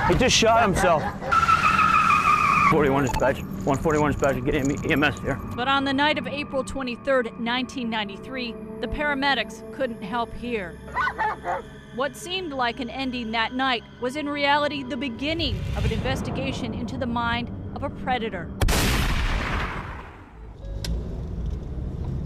He just shot himself. 41 dispatch. 141 dispatch, get EMS here. But on the night of April 23rd, 1993, the paramedics couldn't help here. What seemed like an ending that night was in reality the beginning of an investigation into the mind of a predator.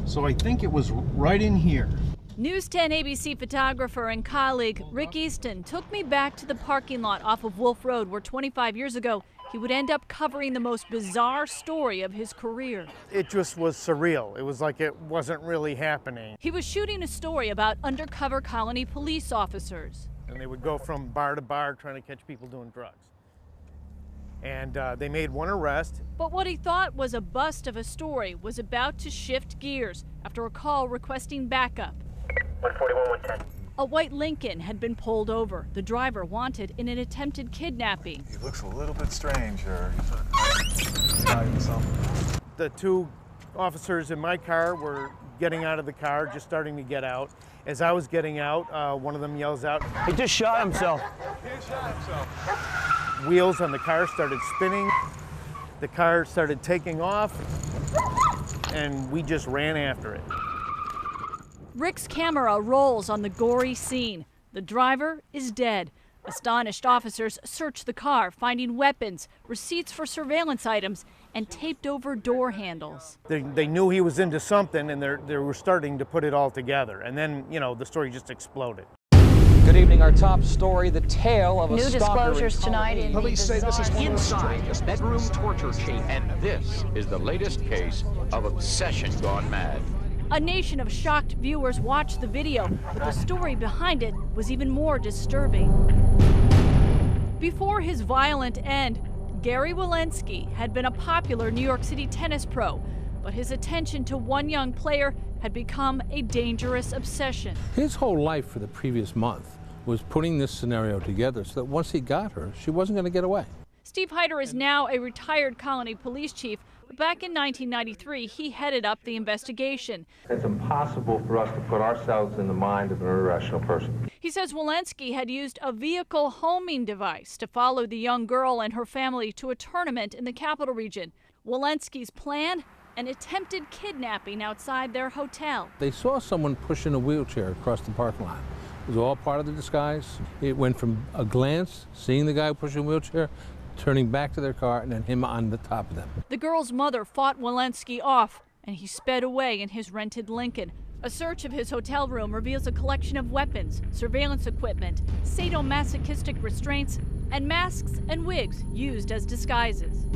So I think it was right in here. News 10 ABC photographer and colleague Rick Easton took me back to the parking lot off of Wolf Road where 25 years ago he would end up covering the most bizarre story of his career. It just was surreal. It was like it wasn't really happening. He was shooting a story about undercover colony police officers. And they would go from bar to bar trying to catch people doing drugs. And they made one arrest. But what he thought was a bust of a story was about to shift gears after a call requesting backup. 141, 110. A white Lincoln had been pulled over. The driver wanted in an attempted kidnapping. He looks a little bit strange here. The two officers in my car were getting out of the car, just starting to get out. As I was getting out, one of them yells out, He just shot himself. wheels on the car started spinning. The car started taking off, and we just ran after it. Rick's camera rolls on the gory scene. The driver is dead. Astonished officers search the car, finding weapons, receipts for surveillance items, and taped over door handles. They knew he was into something, and they were starting to put it all together. And then, you know, the story just exploded. Good evening. Our top story, the tale of a New stalker. disclosures tonight in Police say this is inside a bedroom torture chamber. And this is the latest case of obsession gone mad. A nation of shocked viewers watched the video, but the story behind it was even more disturbing. Before his violent end, Gary Walensky had been a popular New York City tennis pro, but his attention to one young player had become a dangerous obsession. His whole life for the previous month was putting this scenario together so that once he got her, she wasn't going to get away. Steve Heider is now a retired Colony police chief. Back in 1993, he headed up the investigation. It's impossible for us to put ourselves in the mind of an irrational person. He says Walensky had used a vehicle homing device to follow the young girl and her family to a tournament in the capital region. Walensky's plan? An attempted kidnapping outside their hotel. They saw someone pushing a wheelchair across the parking lot. It was all part of the disguise. It went from a glance, seeing the guy pushing a wheelchair, turning back to their car, and then him on the top of them. The girl's mother fought Walensky off, and he sped away in his rented Lincoln. A search of his hotel room reveals a collection of weapons, surveillance equipment, sadomasochistic restraints, and masks and wigs used as disguises.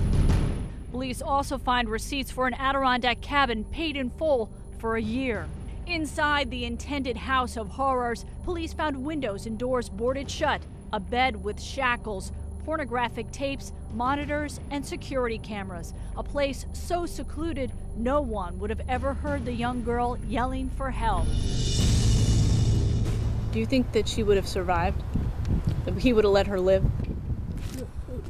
Police also find receipts for an Adirondack cabin paid in full for a year. Inside the intended house of horrors, police found windows and doors boarded shut, a bed with shackles, pornographic tapes, monitors, and security cameras. A place so secluded, no one would have ever heard the young girl yelling for help. Do you think that she would have survived? That he would have let her live?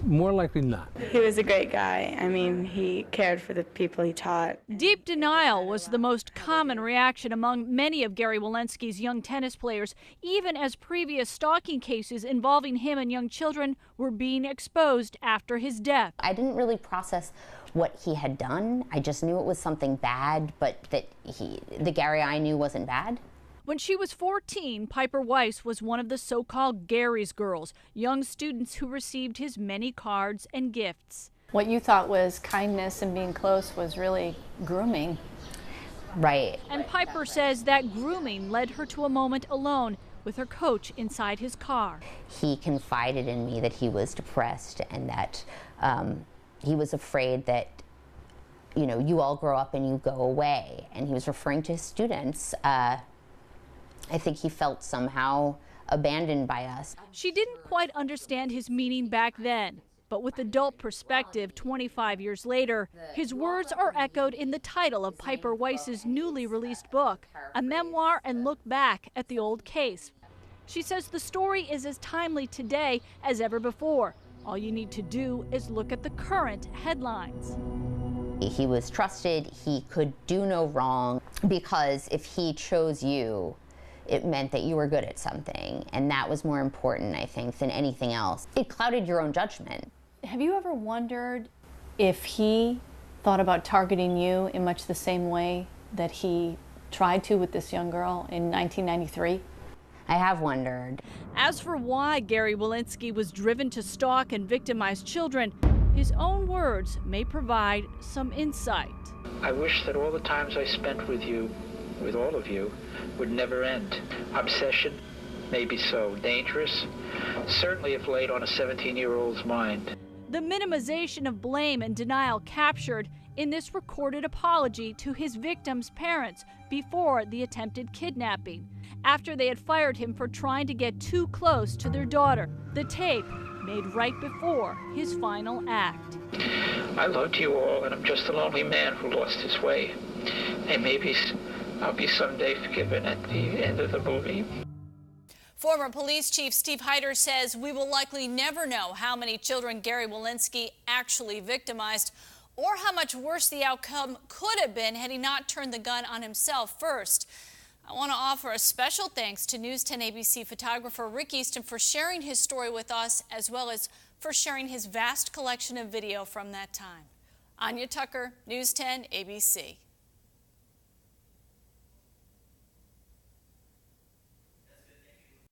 More likely not. He was a great guy. I mean, he cared for the people he taught. Deep denial was the most common reaction among many of Gary Walensky's young tennis players, even as previous stalking cases involving him and young children were being exposed after his death. I didn't really process what he had done. I just knew it was something bad, but that the Gary I knew wasn't bad. When she was 14, Piper Weiss was one of the so-called Gary's girls, young students who received his many cards and gifts. What you thought was kindness and being close was really grooming. Right. And Piper says that grooming led her to a moment alone with her coach inside his car. He confided in me that he was depressed and that he was afraid that, you know, you all grow up and you go away. And he was referring to his students. I think he felt somehow abandoned by us. She didn't quite understand his meaning back then, but with adult perspective 25 years later, his words are echoed in the title of Piper Weiss's newly released book, a memoir and look back at the old case. She says the story is as timely today as ever before. All you need to do is look at the current headlines. He was trusted, he could do no wrong, because if he chose you, it meant that you were good at something, and that was more important, I think, than anything else. It clouded your own judgment. Have you ever wondered if he thought about targeting you in much the same way that he tried to with this young girl in 1993? I have wondered. As for why Gary Walensky was driven to stalk and victimize children, his own words may provide some insight. I wish that all the times I spent with you, with all of you, would never end. Obsession may be so dangerous, certainly if laid on a 17-year-old's mind. The minimization of blame and denial captured in this recorded apology to his victim's parents before the attempted kidnapping, after they had fired him for trying to get too close to their daughter. The tape made right before his final act. I loved you all, and I'm just a lonely man who lost his way. And maybe I'll be someday forgiven at the end of the movie. Former police chief Steve Heider says we will likely never know how many children Gary Walensky actually victimized, or how much worse the outcome could have been had he not turned the gun on himself first. I want to offer a special thanks to News 10 ABC photographer Rick Easton for sharing his story with us, as well as for sharing his vast collection of video from that time. Anya Tucker, News 10 ABC.